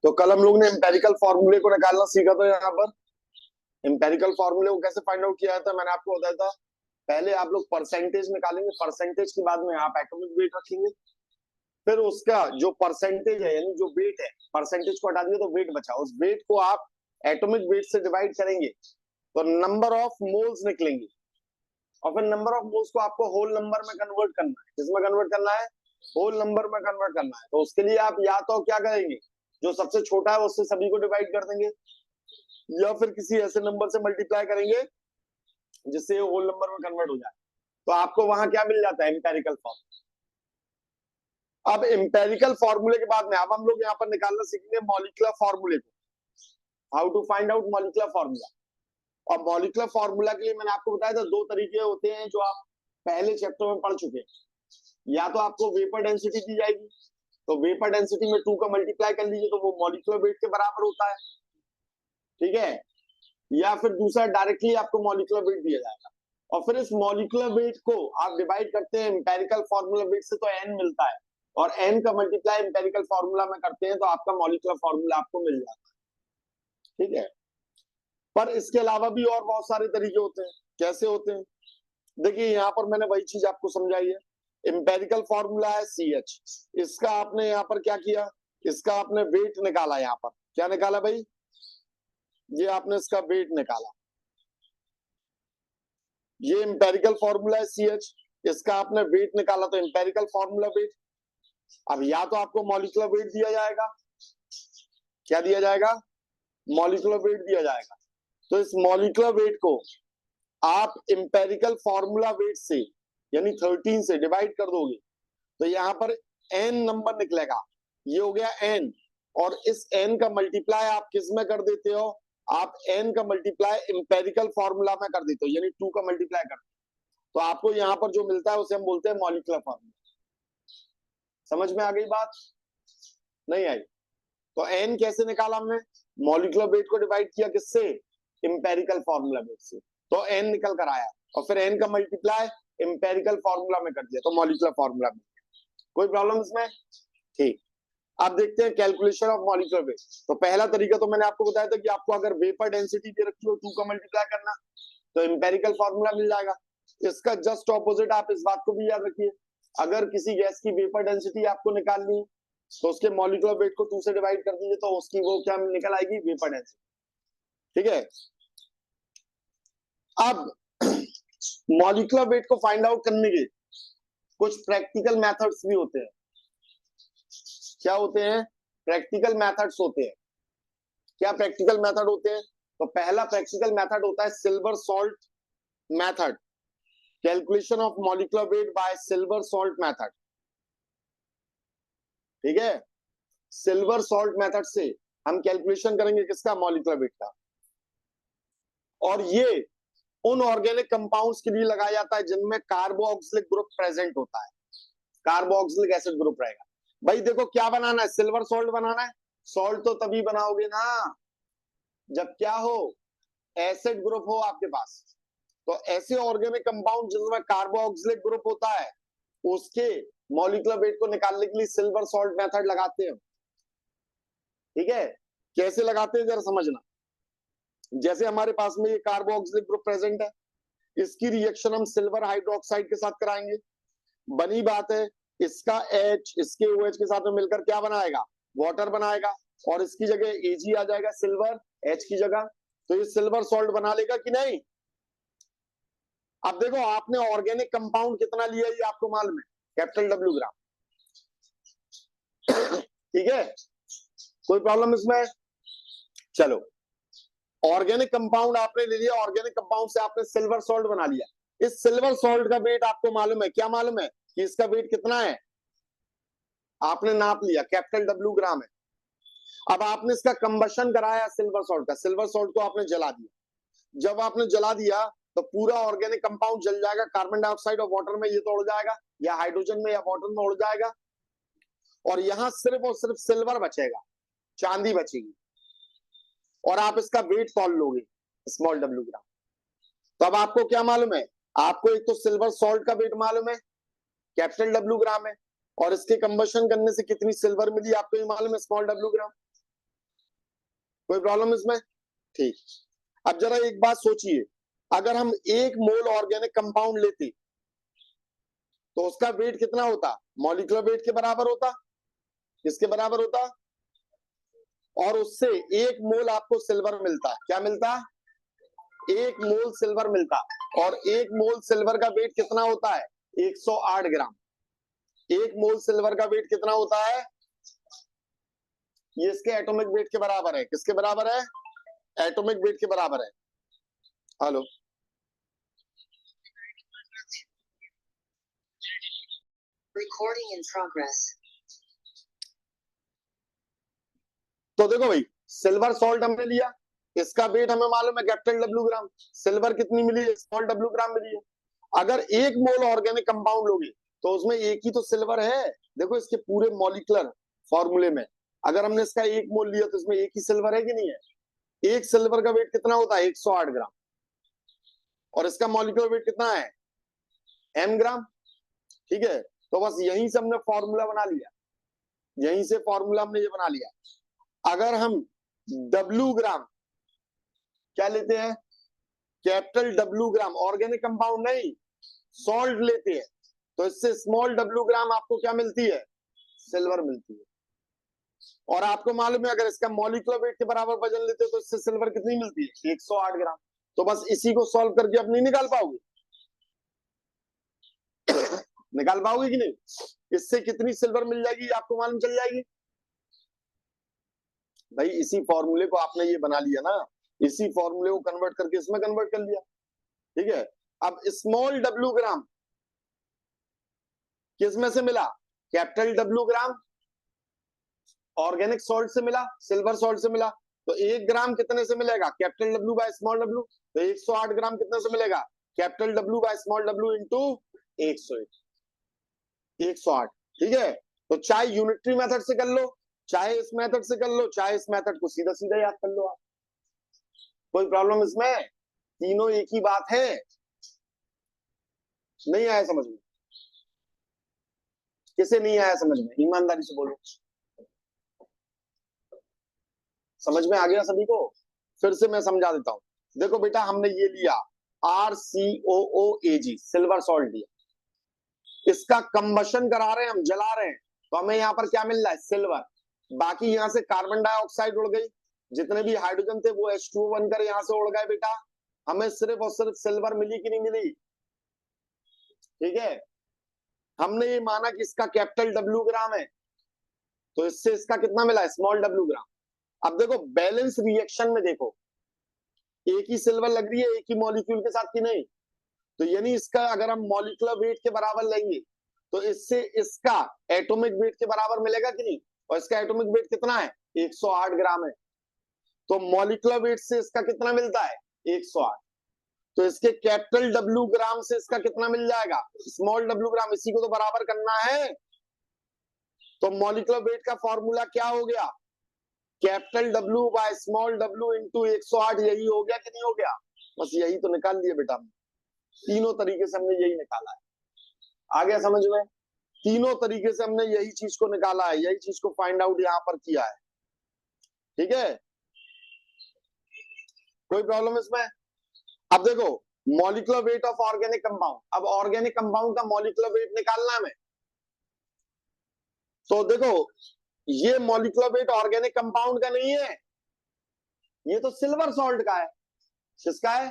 तो कल हम लोग ने एम्पेरिकल फॉर्मूले को निकालना सीखा था। यहाँ पर एम्पेरिकल फॉर्मूले को कैसे फाइंड आउट किया था मैंने आपको बताया था। पहले आप लोग परसेंटेज निकालेंगे, परसेंटेज के बाद में आप एटॉमिक वेट रखेंगे, फिर उसका जो परसेंटेज है यानी जो वेट है, परसेंटेज को हटा दिया तो वेट बचा, उस वेट को आप एटॉमिक वेट से डिवाइड करेंगे तो नंबर ऑफ मोल्स निकलेंगे, और फिर नंबर ऑफ मोल्स को आपको होल नंबर में कन्वर्ट करना है। किसमें कन्वर्ट करना है? होल नंबर में कन्वर्ट करना है। तो उसके लिए आप या तो क्या करेंगे, जो सबसे छोटा है उससे सभी को डिवाइड कर देंगे, या फिर किसी ऐसे नंबर से मल्टीप्लाई करेंगे जिससे होल नंबर में कन्वर्ट हो जाए। तो आपको वहां क्या मिल जाता है? Empirical formula. अब एम्पेरिकल फॉर्मूले के बाद में अब हम लोग यहाँ पर निकालना सीखेंगे मॉलिक्यूलर फॉर्मूले को, how to find out molecular formula. और मॉलिक्यूलर फॉर्मूला के लिए मैंने आपको बताया था दो तरीके होते हैं जो आप पहले चैप्टर में पढ़ चुके हैं। या तो आपको वेपर डेंसिटी दी जाएगी, तो वेपर डेंसिटी में 2 का मल्टीप्लाई कर लीजिए तो वो मॉलिक्यूलर वेट के बराबर होता है, ठीक है। या फिर दूसरा डायरेक्टली आपको मॉलिक्यूलर वेट दिया जाएगा, और फिर इस मॉलिक्यूलर वेट को आप डिवाइड करते हैं एम्पेरिकल फॉर्मूला वेट से तो एन मिलता है, और एन का मल्टीप्लाई एम्पेरिकल फॉर्मूला में करते हैं तो आपका मॉलिक्यूलर फॉर्मूला आपको मिल जाता है, ठीक है। पर इसके अलावा भी और बहुत सारे तरीके होते हैं। कैसे होते हैं? देखिए यहाँ पर मैंने वही चीज आपको समझाई है। एम्पेरिकल फॉर्मूला है CH, इसका आपने यहाँ पर क्या किया, इसका आपने वेट निकाला। यहाँ पर क्या निकाला भाई? ये आपने इसका वेट निकाला। ये एम्पेरिकल फॉर्मूला है CH, इसका आपने वेट निकाला तो एम्पेरिकल फॉर्मूला वेट। अब या तो आपको मॉलिक्यूलर वेट दिया जाएगा, क्या दिया जाएगा? मॉलिक्यूलर वेट दिया जाएगा। तो इस मॉलिक्यूलर वेट को आप एम्पेरिकल फॉर्मूला वेट से यानी 13 से डिवाइड कर दोगे तो यहाँ पर n नंबर निकलेगा, ये हो गया n। और इस n का मल्टीप्लाई आप किस में कर देते हो? आप n का मल्टीप्लाई एम्पेरिकल फॉर्मूला में कर देते हो, यानी 2 का मल्टीप्लाई करते हो। तो आपको यहाँ पर जो मिलता है उसे हम बोलते हैं मॉलिक्यूलर फॉर्मूला। समझ में आ गई बात? नहीं आई? तो n कैसे निकाला हमने? मॉलिक्यूलर वेट को डिवाइड किया किससे? एम्पेरिकल फॉर्मूला वेट से, तो n निकल कर आया, और फिर n का मल्टीप्लाई एम्पेरिकल फॉर्मूला में कर दिया तो मॉलिक्यूलर फॉर्मूला में। कोई प्रॉब्लम इसमें? ठीक। अब देखते हैं कैलकुलेशन ऑफ मॉलिक्यूलर वेट। तो पहला तरीका तो मैंने आपको बताया था कि आपको अगर वेपर डेंसिटी दे रखी हो 2 का मल्टीप्लाई करना तो एम्पेरिकल फॉर्मूला मिल जाएगा। इसका जस्ट ऑपोजिट आप इस बात को भी याद रखिए, अगर किसी गैस की वेपर डेंसिटी आपको निकालनी है तो उसके मॉलिक्यूलर वेट को 2 से डिवाइड कर दीजिए तो उसकी वो क्या निकल आएगी? वेपर डेंसिटी, ठीक है। अब मॉलिक्यूलर वेट को फाइंड आउट करने के कुछ प्रैक्टिकल मेथड्स भी होते हैं। क्या होते हैं? प्रैक्टिकल मेथड्स होते हैं। क्या प्रैक्टिकल मेथड होते हैं? तो पहला प्रैक्टिकल मेथड होता है silver salt method, calculation of molecular weight by silver salt method, ठीक है। सिल्वर सॉल्ट मेथड से हम कैलकुलेशन करेंगे किसका? मॉलिक्यूलर वेट का। और ये उन ऑर्गेनिक कंपाउंड्स के लिए लगाया जाता है जिनमें कार्बोक्सिलिक ग्रुप प्रेजेंट होता है, कार्बोक्सिलिक एसिड ग्रुप रहेगा। भाई देखो क्या बनाना है? सिल्वर सॉल्ट बनाना है। सॉल्ट तो तभी बनाओगे ना जब क्या हो? एसिड ग्रुप हो आपके पास। तो ऐसे ऑर्गेनिक कंपाउंड जिसमें कार्बोक्सिलिक ग्रुप होता है उसके मॉलिक्यूलर वेट को निकालने के लिए सिल्वर सॉल्ट मेथड लगाते हैं, ठीक है। कैसे लगाते हैं जरा समझना। जैसे हमारे पास में ये कार्बोक्सिलिक ग्रुप प्रेजेंट है, इसकी रिएक्शन हम सिल्वर हाइड्रोक्साइड के साथ कराएंगे। बनी बात है, इसका H इसके OH के साथ में मिलकर क्या बनाएगा? वाटर बनाएगा, और इसकी जगह Ag आ जाएगा, सिल्वर H की जगह। तो ये सिल्वर सॉल्ट बना लेगा कि नहीं? अब देखो आपने ऑर्गेनिक कंपाउंड कितना लिया ये आपको मालूम है, कैपिटल W ग्राम, ठीक है। कोई प्रॉब्लम इसमें? चलो, ऑर्गेनिक कंपाउंड आपने ले लिया, ऑर्गेनिक कंपाउंड से आपने सिल्वर सॉल्ट बना लिया। इस सिल्वर सॉल्ट का वेट आपको मालूम है, क्या मालूम है कि इसका वेट कितना है? आपने नाप लिया, कैपिटल W ग्राम है। अब आपने इसका कंबशन कराया सिल्वर सॉल्ट का, सिल्वर सॉल्ट को आपने जला दिया। जब आपने जला दिया तो पूरा ऑर्गेनिक कंपाउंड जल जाएगा, कार्बन डाइऑक्साइड और वाटर में ये तो उड़ जाएगा, या हाइड्रोजन में या वाटर में उड़ जाएगा, और यहां सिर्फ और सिर्फ सिल्वर बचेगा, चांदी बचेगी, और आप इसका वेट तौल लोगे स्मॉल W ग्राम। तो अब आपको क्या मालूम है? आपको एक तो सिल्वर सॉल्ट का वेट मालूम है, कैपिटल W ग्राम है, और इसके कंबशन करने से कितनी सिल्वर मिली आपको ये मालूम है, स्मॉल W ग्राम। कोई प्रॉब्लम इसमें? ठीक। अब जरा एक बात सोचिए, अगर हम 1 मोल ऑर्गेनिक कंपाउंड लेते तो उसका वेट कितना होता? मॉलिक्यूलर वेट के बराबर होता। किसके बराबर होता? और उससे 1 मोल आपको सिल्वर मिलता। क्या मिलता? 1 मोल सिल्वर मिलता। और 1 मोल सिल्वर का वेट कितना होता है? 108 ग्राम। 1 मोल सिल्वर का वेट कितना होता है? ये इसके एटॉमिक वेट के बराबर है। किसके बराबर है? एटॉमिक वेट के बराबर है। Hello, recording in progress. तो देखो भाई, सिल्वर सॉल्ट हमने लिया, इसका वेट हमें मालूम है कैपिटल डब्ल्यू ग्राम। सिल्वर कितनी मिली है? स्मॉल डब्ल्यू ग्राम मिली है। अगर 1 मोल ऑर्गेनिक कंपाउंड लोगे तो उसमें एक ही तो सिल्वर है। देखो इसके पूरे मॉलिक्यूलर फॉर्मूले में अगर हमने इसका 1 मोल लिया तो इसमें एक ही सिल्वर है कि नहीं है? एक सिल्वर का वेट कितना होता है? 108 ग्राम। और इसका मॉलिक्यूलर वेट कितना है? m ग्राम। ठीक है, तो बस यहीं से हमने फॉर्मूला बना लिया। यहीं से फॉर्मूला हमने ये बना लिया। अगर हम डब्ल्यू ग्राम क्या लेते हैं? कैपिटल डब्ल्यू ग्राम, ऑर्गेनिक कंपाउंड नहीं, सॉल्ट लेते हैं, तो इससे स्मॉल डब्ल्यू ग्राम आपको क्या मिलती है? सिल्वर मिलती है। और आपको मालूम है अगर इसका मॉलिक्यूलर वेट के बराबर वजन लेते हो तो इससे सिल्वर कितनी मिलती है? 108 ग्राम। तो बस इसी को सॉल्व करके आप नहीं निकाल पाओगे? निकाल पाओगे कि नहीं? इससे कितनी सिल्वर मिल जाएगी आपको मालूम चल जाएगी भाई। इसी फॉर्मूले को आपने ये बना लिया ना, इसी फॉर्मूले को कन्वर्ट करके इसमें कन्वर्ट कर लिया। ठीक है, अब स्मॉल डब्ल्यू ग्राम किस में से मिला? कैपिटल डब्ल्यू ग्राम ऑर्गेनिक सॉल्ट से मिला, सिल्वर सॉल्ट से मिला। तो 1 ग्राम कितने से मिलेगा? Capital W by small W. तो 108 ग्राम कितने से मिलेगा? Capital W by small W into 108। ठीक है, तो चाहे यूनिटरी मेथड से कर लो, चाहे इस मेथड से कर लो, चाहे इस मेथड को सीधा सीधा याद कर लो आप। कोई प्रॉब्लम इसमें? तीनों एक ही बात है। नहीं आया समझ में? किसे नहीं आया समझ में? ईमानदारी से बोलो। समझ में आ गया सभी को? फिर से मैं समझा देता हूं। देखो बेटा, हमने ये लिया RCOOAG, सिल्वर सॉल्ट लिया, इसका कंबशन करा रहे हैं हम, जला रहे हैं, तो हमें यहाँ पर क्या मिल रहा है? सिल्वर। बाकी यहाँ से कार्बन डाइऑक्साइड उड़ गई, जितने भी हाइड्रोजन थे वो H2O बनकर यहाँ से उड़ गए बेटा। हमें सिर्फ और सिर्फ सिल्वर मिली कि नहीं मिली? ठीक है, हमने ये माना कि इसका कैपिटल डब्ल्यू ग्राम है, तो इससे इसका कितना मिला? स्मॉल डब्ल्यू ग्राम। अब देखो बैलेंस रिएक्शन में देखो, एक ही सिल्वर लग रही है एक ही मॉलिक्यूल के साथ कि नहीं? तो यानी इसका अगर हम मॉलिक्यूलर वेट के बराबर लेंगे तो इससे इसका एटॉमिक वेट के बराबर मिलेगा कि नहीं? और इसका एटॉमिक वेट कितना है? 108 ग्राम है। तो मॉलिक्यूलर वेट से इसका कितना मिलता है? 108। तो इसके कैपिटल डब्ल्यू ग्राम से इसका कितना मिल जाएगा? स्मॉल डब्ल्यू ग्राम। इसी को तो बराबर करना है। तो मॉलिक्यूलर वेट का फॉर्मूला क्या हो गया? Capital W by small W into 108। यही हो गया कि नहीं हो गया? बस यही तो निकाल लिए बेटा, तीनों तरीके से हमने यही निकाला है। आ गया समझ में? तीनों तरीके से हमने यही चीज को निकाला है, यही चीज को फाइंड आउट यहां पर किया है। ठीक है, कोई प्रॉब्लम इसमें? अब देखो molecular weight of organic compound. अब ऑर्गेनिक कंपाउंड का मॉलिक्यूलर वेट निकालना है हमें। तो देखो ये मॉलिक्यूलर वेट ऑर्गेनिक कंपाउंड का नहीं है, ये तो सिल्वर सॉल्ट का है। किसका है?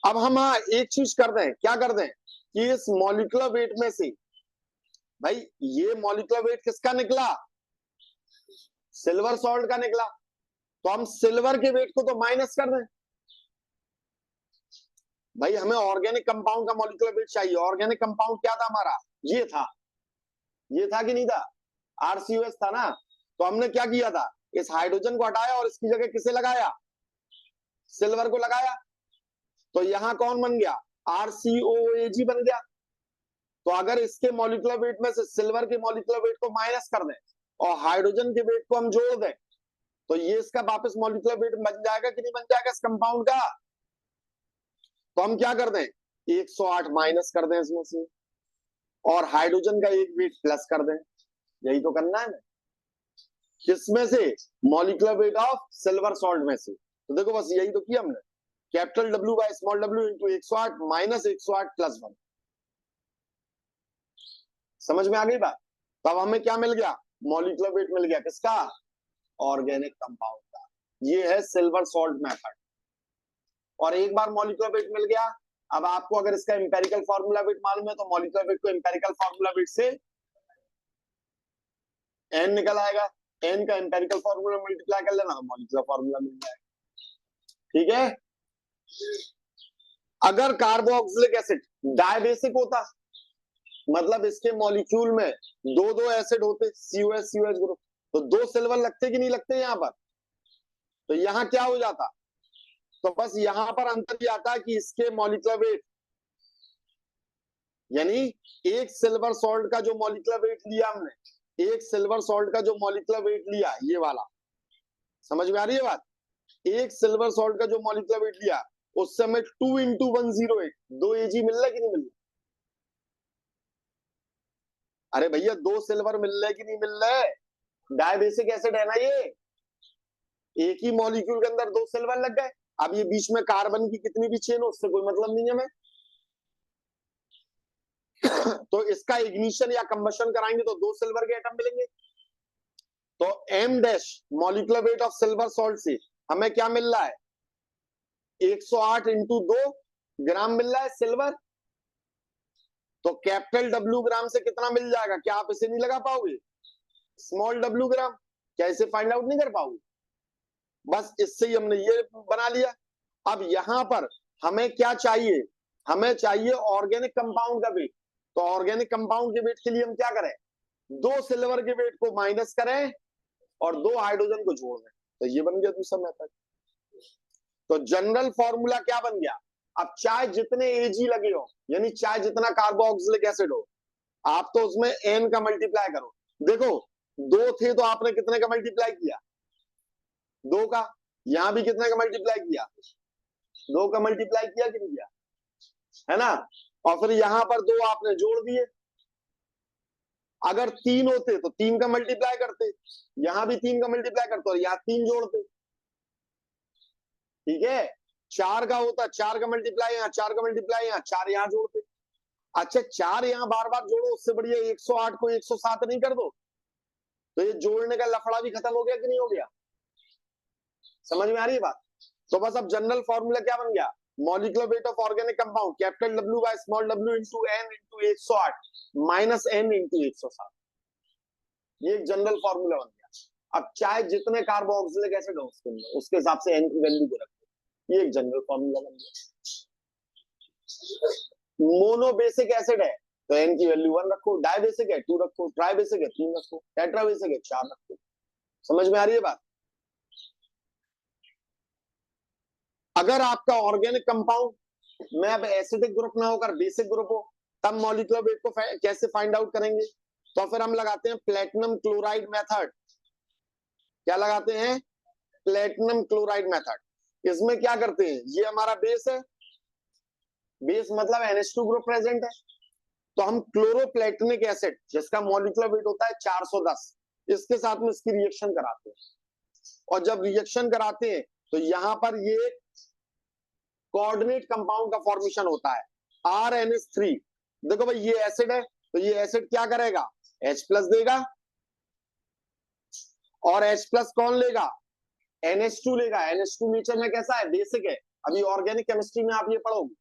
अब हम एक चीज कर दें, क्या कर दें कि इस मॉलिक्यूलर वेट में से भाई ये मॉलिक्यूलर वेट किसका निकला? सिल्वर सॉल्ट का निकला। तो हम सिल्वर के वेट को तो माइनस कर दें। भाई हमें ऑर्गेनिक कंपाउंड का मॉलिक्यूलर वेट चाहिए। ऑर्गेनिक कंपाउंड क्या था हमारा? ये था, ये था कि नहीं था? RCOS था ना। तो हमने क्या किया था? इस हाइड्रोजन को हटाया और इसकी जगह किसे लगाया? सिल्वर को लगाया। तो यहां कौन बन गया? RCOAG बन गया। तो अगर इसके मॉलिक्यूलर वेट में से सिल्वर के मॉलिक्यूलर वेट को माइनस कर दें और हाइड्रोजन के वेट को हम जोड़ दें तो ये इसका वापस मॉलिक्यूलर वेट बन जाएगा कि नहीं बन जाएगा इस कंपाउंड का? तो हम क्या कर दें? 108 माइनस कर दें इसमें से और हाइड्रोजन का एक वेट प्लस कर दें। यही तो करना है ना। किसमें से? Molecular weight of silver salt में से। तो देखो बस यही तो किया हमने, capital W by small w into 108 minus 108 plus 1। समझ में आ गई बात? तो अब हमें क्या मिल गया? मॉलिक्यूलर वेट मिल गया, किसका? ऑर्गेनिक कंपाउंड का। ये है सिल्वर सॉल्ट मेथड। और एक बार मॉलिक्यूलर वेट मिल गया, अब आपको अगर इसका एम्पेरिकल फार्मूला वेट मालूम है तो मॉलिक्यूलर वेट को एम्पेरिकल फार्मूला वेट से n निकल आएगा, n का एम्पेरिकल फार्मूला मल्टीप्लाई कर लेना, मॉलिक्यूलर फार्मूला मिल जाएगा। ठीक है। अगर कार्बोक्सिलिक एसिड डायबेसिक होता, मतलब इसके मॉलिक्यूल में दो दो एसिड होते, COH COH ग्रुप, तो दो सिल्वर लगते कि नहीं लगते यहां पर? तो यहां क्या हो जाता? तो बस यहां पर अंतर ये आता है कि इसके मॉलिक्यूलर वेट, यानी एक सिल्वर सॉल्ट का जो मॉलिक्यूलर वेट लिया हमने, एक सिल्वर सॉल्ट का जो मॉलिक्यूलर वेट लिया, ये वाला, समझ में आ रही है बात? एक सिल्वर सॉल्ट का जो मॉलिक्यूलर वेट लिया, उस समय 2 इंटू 108 2 Ag मिल रहा है कि नहीं मिल रहा? अरे भैया दो सिल्वर मिल रहे कि नहीं मिल रहे? डायबेसिक एसिड है ना ये, एक ही मॉलिक्यूल के अंदर दो सिल्वर लग गए। अब ये बीच में कार्बन की कितनी भी चेन हो, उससे कोई मतलब नहीं है हमें। तो इसका इग्निशन या कंबशन कराएंगे तो दो सिल्वर के एटम मिलेंगे। तो m dash molecular weight of silver salt से हमें क्या मिल रहा है? 108 इंटू 2 ग्राम मिल रहा है सिल्वर। तो कैपिटल W ग्राम से कितना मिल जाएगा? क्या आप इसे नहीं लगा पाओगे? स्मॉल w ग्राम। क्या इसे फाइंड आउट नहीं कर पाओगे? बस इससे ही हमने ये बना लिया। अब यहां पर हमें क्या चाहिए? हमें चाहिए ऑर्गेनिक कंपाउंड का वेट। तो ऑर्गेनिक कंपाउंड के वेट के लिए हम क्या करें? दो सिल्वर के वेट को माइनस करें और दो हाइड्रोजन को जोड़ दें। तो ये बन गया दूसरा मेथड। तो जनरल फॉर्मूला क्या बन गया? अब चाहे जितने Ag लगे हो, यानी चाहे जितना कार्बोक्सिलिक एसिड हो, आप तो उसमें n का मल्टीप्लाई करो। देखो दो थे तो आपने कितने का मल्टीप्लाई किया? दो का। यहां भी कितने का मल्टीप्लाई किया? दो का मल्टीप्लाई किया कि नहीं किया? है ना। और फिर यहां पर दो आपने जोड़ दिए। अगर तीन होते तो तीन का मल्टीप्लाई करते, यहां भी तीन का मल्टीप्लाई करते और यहां तीन जोड़ते। ठीक है। चार का होता, चार का मल्टीप्लाई यहां, चार का मल्टीप्लाई यहां, चार यहां जोड़ते। अच्छा चार यहां बार बार जोड़ो, उससे बढ़िया 108 को 107 नहीं कर दो, तो ये जोड़ने का लफड़ा भी खत्म हो गया कि नहीं हो गया? समझ में आ रही है बात? तो बस अब जनरल फॉर्मूला क्या बन गया? Molecular weight of organic compound capital W by small w into n into 108 minus n into 107। ये एक जनरल फॉर्मूला बन गया। अब चाहे जितने कार्बोक्सिलिक एसिड हो उसके अंदर, उसके हिसाब से n की वैल्यू को रखो। ये एक जनरल फॉर्मूला बन गया। मोनो बेसिक एसिड है तो n की वैल्यू 1 रखो, डाइबेसिक है 2 रखो, ट्राइबेसिक है 3 रखो, टेट्राबेसिक है 4 रखो। समझ में आ रही है बात? अगर आपका ऑर्गेनिक कंपाउंड में अब एसिडिक ग्रुप ना होकर बेसिक ग्रुप हो, तब मॉलिक्यूलर वेट को कैसे फाइंड आउट करेंगे? तो फिर हम लगाते हैं प्लेटिनम क्लोराइड मेथड। क्या लगाते हैं? Platinum chloride method. इसमें क्या करते हैं? ये हमारा बेस है, बेस मतलब NH2 ग्रुप प्रेजेंट है, तो हम क्लोरोप्लेटिनिक एसिड जिसका मॉलिक्यूलर वेट होता है 410, इसके साथ में इसकी रिएक्शन कराते हैं। और जब रिएक्शन कराते हैं तो यहां पर ये कोऑर्डिनेट कंपाउंड का फॉर्मेशन होता है RNH3। देखो भाई ये एसिड है तो ये एसिड क्या करेगा? H प्लस देगा, और H प्लस कौन लेगा? NH2 लेगा। NH2 नेचर में कैसा है? बेसिक है। अभी ऑर्गेनिक केमिस्ट्री में आप ये पढ़ोगे।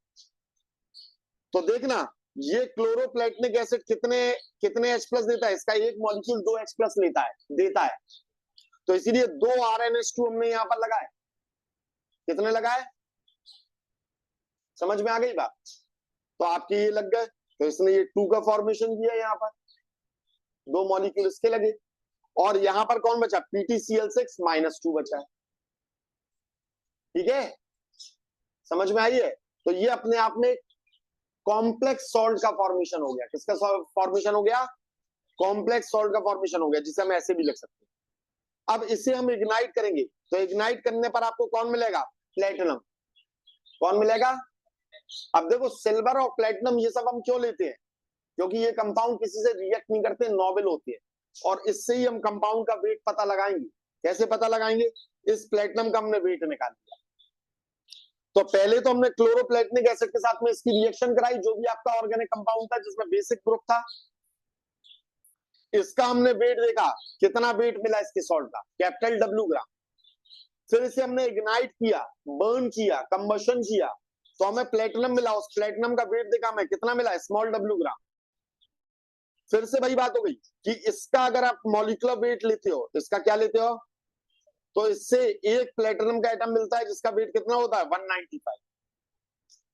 तो देखना ये क्लोरोप्लेटिनिक एसिड कितने कितने H प्लस देता है? इसका एक मॉलिक्यूल 2 H प्लस लेता है, देता है। तो इसीलिए 2 RNH2 हमने यहां पर लगाए। कितने लगाए? समझ में आ गई बात? तो आपके ये लग गए, तो इसने ये 2 का फॉर्मेशन किया, यहां पर दो मॉलिक्यूल इसके लगे। और यहां पर कौन बचा? PtCl6 माइनस 2 बचा है। ठीक है, समझ में आई है? तो ये अपने आप में कॉम्प्लेक्स सॉल्ट का फॉर्मेशन हो गया। किसका फॉर्मेशन हो गया? कॉम्प्लेक्स सॉल्ट का फॉर्मेशन हो गया, जिसे हम ऐसे भी लिख सकते हैं। अब इसे हम इग्नाइट करेंगे, तो इग्नाइट करने पर आपको कौन मिलेगा? प्लेटिनम। कौन मिलेगा? अब देखो सिल्वर और प्लेटिनम ये सब हम क्यों लेते हैं? क्योंकि ये कंपाउंड किसी से रिएक्ट नहीं करते, नोबल होते हैं। और इससे ही हम कंपाउंड का वेट पता लगाएंगे। कैसे पता लगाएंगे? इस प्लेटिनम का हमने वेट निकाल लिया, तो पहले तो हमने क्लोरोप्लेटिनिक एसिड के साथ में इसकी रिएक्शन कराई, जो भी आपका ऑर्गेनिक कंपाउंड था जिसमें बेसिक ग्रुप था। इसका हमने वेट देखा, कितना वेट मिला इसके सॉल्ट का, कैपिटल W ग्राम। फिर इसे हमने इग्नाइट किया, बर्न किया, कंबशन किया, तो हमें प्लेटिनम मिला। उस प्लेटिनम का वेट देखा हमें, कितना मिला, स्मॉल W ग्राम। फिर से वही बात हो गई कि इसका अगर आप मॉलिक्यूलर वेट लेते हो, इसका क्या लेते हो, तो इससे एक प्लेटिनम का एटम मिलता है जिसका वेट कितना होता है, 195।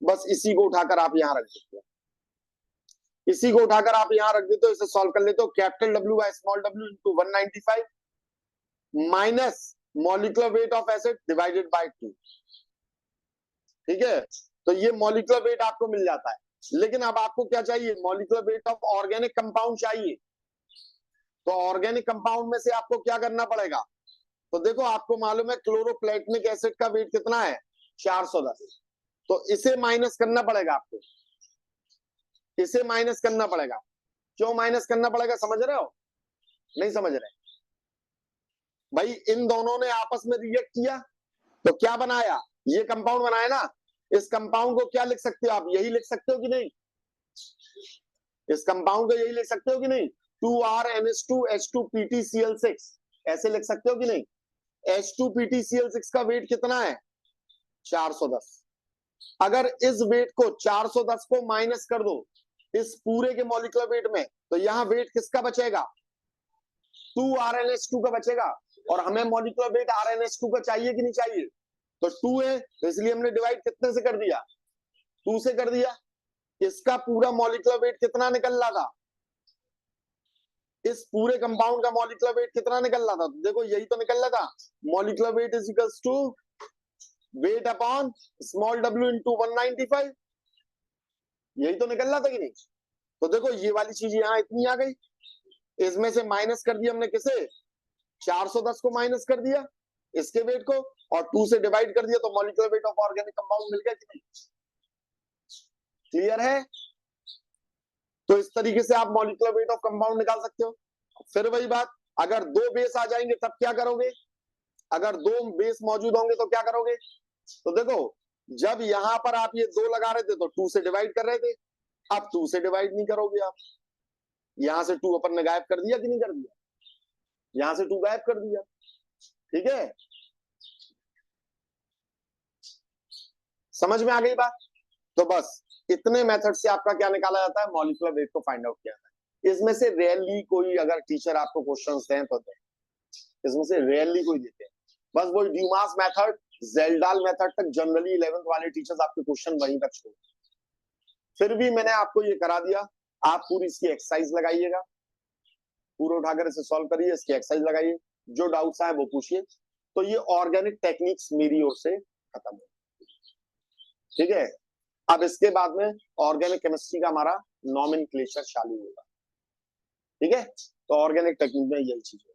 बस इसी को उठाकर आप यहां रख देते हो, इसी को उठाकर आप यहां रख देते हो, इसे सॉल्व कर लेते हो। Capital W by small w into 195 minus molecular weight of acid divided by 2। ठीक है, तो ये मॉलिक्यूलर वेट आपको मिल जाता है। लेकिन अब आपको क्या चाहिए, molecular weight of organic compound चाहिए। तो ऑर्गेनिक कंपाउंड में से आपको क्या करना पड़ेगा, तो देखो आपको मालूम है क्लोरोप्लेटिनिक एसिड का वेट कितना है, 410। तो इसे माइनस करना पड़ेगा आपको, इसे माइनस करना पड़ेगा। क्यों माइनस करना पड़ेगा, समझ रहे हो, नहीं समझ रहे? भाई इन दोनों ने आपस में रिएक्ट किया तो क्या बनाया, ये कंपाउंड बनाया ना। इस कंपाउंड को क्या लिख सकते हो आप, यही लिख सकते हो कि नहीं, इस कंपाउंड को यही लिख सकते हो कि नहीं, 2RNH2H2PtCl6 ऐसे लिख सकते हो कि नहीं। H2PtCl6 का वेट कितना है, 410। अगर इस वेट को 410 को माइनस कर दो इस पूरे के मॉलिक्यूलर वेट में, तो यहां वेट किसका बचेगा, 2RNH2 का बचेगा। और हमें मॉलिक्यूलर वेट RNH2 का चाहिए कि नहीं चाहिए, तो 2 है, तो इसलिए हमने डिवाइड कितने से कर दिया, 2 से कर दिया। इसका पूरा मॉलिक्यूलर वेट कितना निकल रहा था, इस पूरे कंपाउंड का मॉलिक्यूलर वेट कितना निकल रहा था, तो देखो यही तो निकल रहा था, molecular weight is equals to weight upon small w into 195, यही तो निकल रहा था कि नहीं। तो देखो ये वाली चीज यहाँ इतनी आ गई, इसमें से माइनस कर दिया हमने किसे, 410 को माइनस कर दिया इसके वेट को, और 2 से डिवाइड कर दिया, तो molecular weight of organic compound मिल गया कि नहीं। क्लियर है? तो इस तरीके से आप मॉलिक्यूलर वेट ऑफ कंपाउंड निकाल सकते हो। फिर वही बात, अगर 2 बेस आ जाएंगे तब क्या करोगे, अगर 2 बेस मौजूद होंगे तो क्या करोगे, तो देखो जब यहां पर आप ये 2 लगा रहे थे तो 2 से डिवाइड कर रहे थे, अब 2 से डिवाइड नहीं करोगे आप, यहां से 2 अपन ने गायब कर दिया कि नहीं कर दिया, यहां से 2 गायब कर दिया। ठीक है, समझ में आ गई बात। तो बस इतने मेथड से आपका क्या निकाला जाता है, मॉलिक्यूलर वेट को फाइंड आउट किया जाता है। इसमें से रेयरली कोई अगर टीचर आपको क्वेश्चंस दें तो दें, इसमें से रेयरली कोई देते हैं। बस वो ड्यूमास मेथड, जेल्डाल मेथड तक जनरली 11th वाले टीचर्स आपके क्वेश्चन वहीं तक छोड़। फिर भी मैंने आपको ये करा दिया, आप पूरी इसकी एक्सरसाइज लगाइएगा, पूरा उठाकर इसे सॉल्व करिए, इसकी एक्सरसाइज लगाइए, जो डाउट्स आए वो पूछिए। तो ये ऑर्गेनिक टेक्निक्स मेरी ओर से खत्म हो, ठीक है। अब इसके बाद में ऑर्गेनिक केमिस्ट्री का हमारा नॉमेनक्लेचर चालू होगा, ठीक है। तो ऑर्गेनिक टेक्निक में यही चीज है।